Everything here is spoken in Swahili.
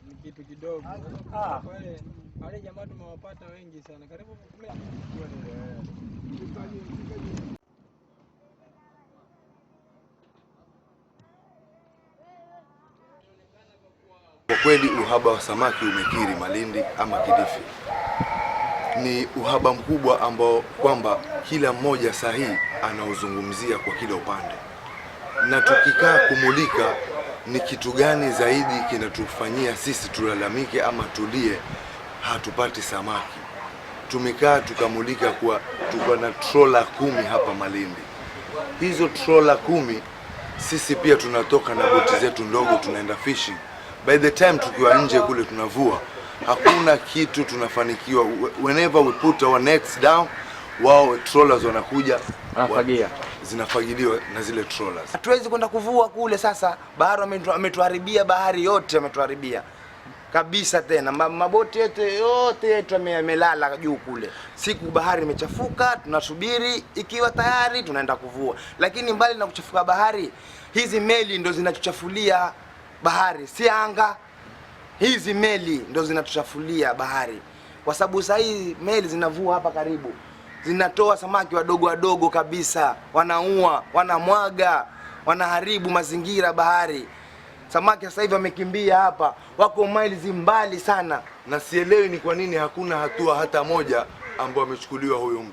Ni kitu kidogo. Wale jamaa tumewapata wengi sana. Karibu 10. Kwa kweli uhaba wa samaki umekiri Malindi ama Kilifi. Ni uhaba mkubwa ambao kwamba kila mmoja sahihi anauzungumzia kwa kila upande. Na tukikaa kumulika ni kitu gani zaidi kinatufanyia sisi tulalamike ama tulie hatupati samaki. Tumekaa tukamulika kwa tuko na trola 10 hapa Malindi. Hizo trola 10 sisi pia tunatoka na boti zetu ndogo tunaenda fishing. By the time tukiwa nje kule tunavua, hakuna kitu tunafanikiwa. Whenever we put our nets down, wao trollers wanakuja wanafagia, zinafagiliwa na zile trollers. Hatuwezi kwenda kuvua kule sasa. Bahari ametuharibia, bahari yote ametuharibia kabisa. Tena maboti yote yetu yamelala juu kule. Siku bahari imechafuka, tunasubiri ikiwa tayari tunaenda kuvua. Lakini mbali na kuchafuka bahari, hizi meli ndo zinatuchafulia bahari, si anga. Hizi meli ndo zinatuchafulia bahari, kwa sababu sasa hii meli zinavua hapa karibu, zinatoa samaki wadogo wadogo kabisa, wanaua, wanamwaga, wanaharibu mazingira bahari. Samaki sasa hivi wamekimbia hapa, wako maili mbali sana, na sielewi ni kwa nini hakuna hatua hata moja ambayo amechukuliwa huyo mtu.